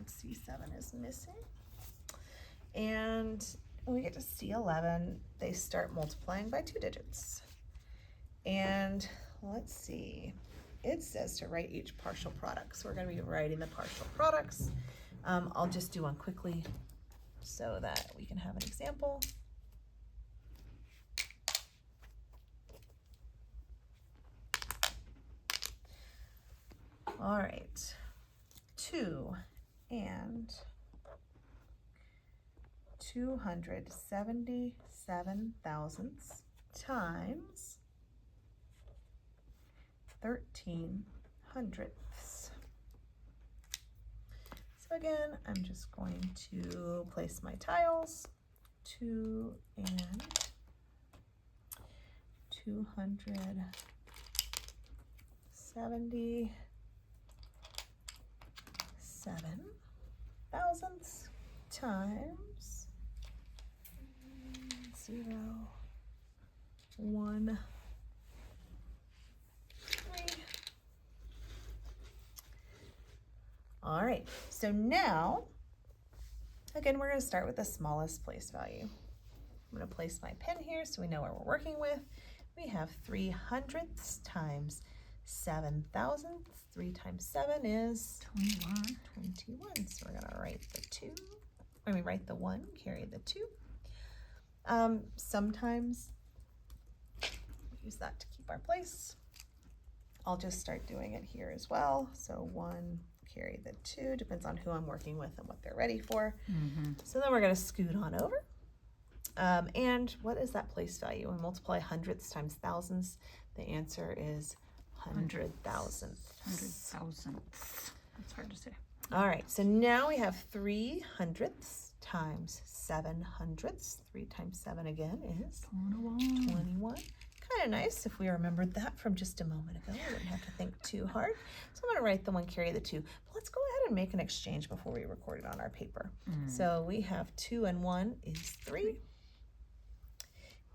C7 is missing. And when we get to C11, they start multiplying by 2 digits. And let's see, it says to write each partial product. So we're going to be writing the partial products. I'll just do one quickly so that we can have an example. All right, 2 and 277 thousandths times 13 hundredths. So again, I'm just going to place my tiles, 2 and 277 thousandths times 0, 1, 3. All right, so now, again, we're going to start with the smallest place value. I'm going to place my pen here so we know what we're working with. We have 3 hundredths times 7 thousandths. 3 times 7 is 21. 21. So we're going to write the 1, carry the 2. Sometimes we use that to keep our place. I'll just start doing it here as well. So 1, carry the 2, depends on who I'm working with and what they're ready for. So then we're going to scoot on over. And what is that place value? When we multiply hundredths times thousands, the answer is 100 thousandths. 100 thousandths. That's hard to say. All right, so now we have 3 hundredths times 7 hundredths. 3 times 7 again is 21. Kind of nice if we remembered that from just a moment ago. We wouldn't have to think too hard. So I'm going to write the 1, carry the 2. But let's go ahead and make an exchange before we record it on our paper. So we have 2 and 1 is 3.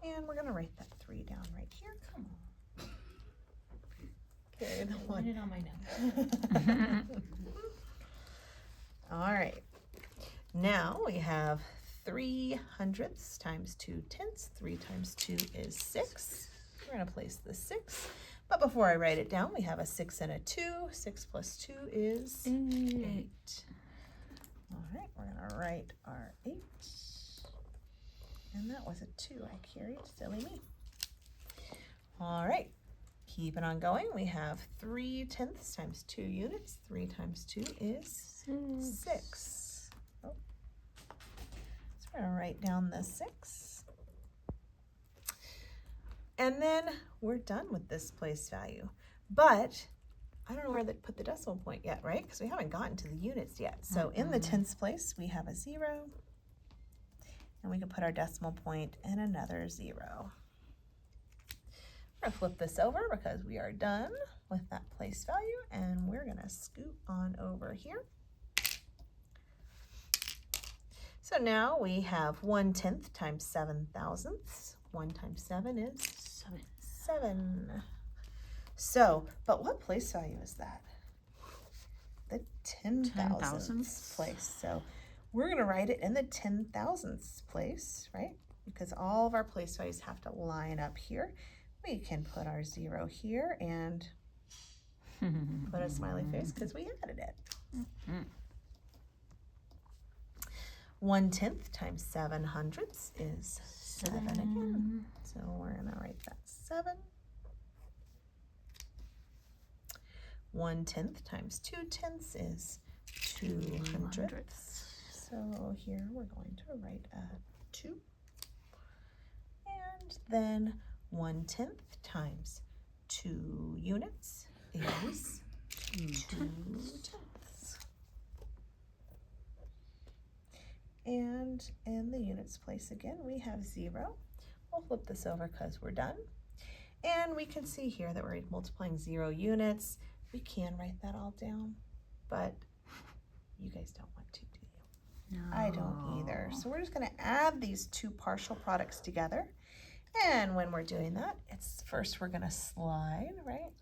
And we're going to write that 3 down right here. Come on. Carry the 1. Put it on my note. All right. Now we have 3 hundredths times 2 tenths. 3 times 2 is 6. We're going to place the 6. But before I write it down, we have a 6 and a 2. 6 plus 2 is 8. All right, we're going to write our 8. And that was a 2 I carried. Silly me. All right. Keeping on going, we have 3 tenths times 2 units. 3 times 2 is 6. Oh. So we're going to write down the 6. And then we're done with this place value. But I don't know where to put the decimal point yet, right? Because we haven't gotten to the units yet. So in the tenths place, we have a 0. And we can put our decimal point in another 0. We're going to flip this over because we are done with that place value, and we're going to scoot on over here. So now we have 1 tenth times 7 thousandths. 1 times 7 is 7. So, but what place value is that? The 10 thousandths place. So we're going to write it in the 10 thousandths place, right? Because all of our place values have to line up here. We can put our 0 here and put a smiley face because we added it. 1 tenth times 7 hundredths is 7 again. So we're going to write that 7. 1 tenth times 2 tenths is 2 hundredths. So here we're going to write a 2. And then 1 tenth times 2 units is 2 tenths. And in the units place again, we have 0. We'll flip this over because we're done. And we can see here that we're multiplying 0 units. We can write that all down, but you guys don't want to, do you? No. I don't either. So we're just going to add these 2 partial products together. And when we're doing that, it's first we're going to slide, right?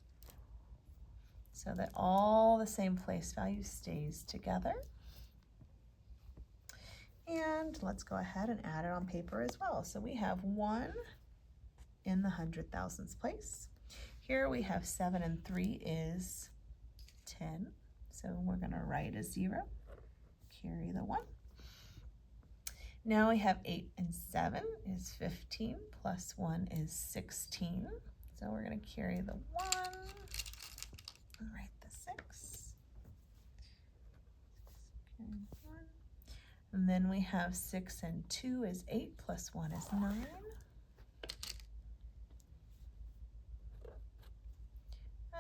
So that all the same place value stays together. And let's go ahead and add it on paper as well. So we have 1 in the 100,000ths place. Here we have 7 and 3 is 10. So we're going to write a 0, carry the 1. Now we have 8 and 7 is 15, plus 1 is 16. So we're going to carry the 1 and write the 6. Carry 1. And then we have 6 and 2 is 8, plus 1 is 9.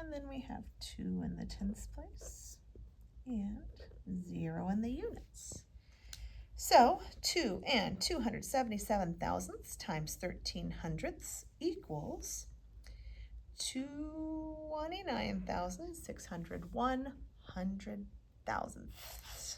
And then we have 2 in the 10ths place and 0 in the units. So 2 and 277,000ths times 1300ths equals 29,601 100,000ths.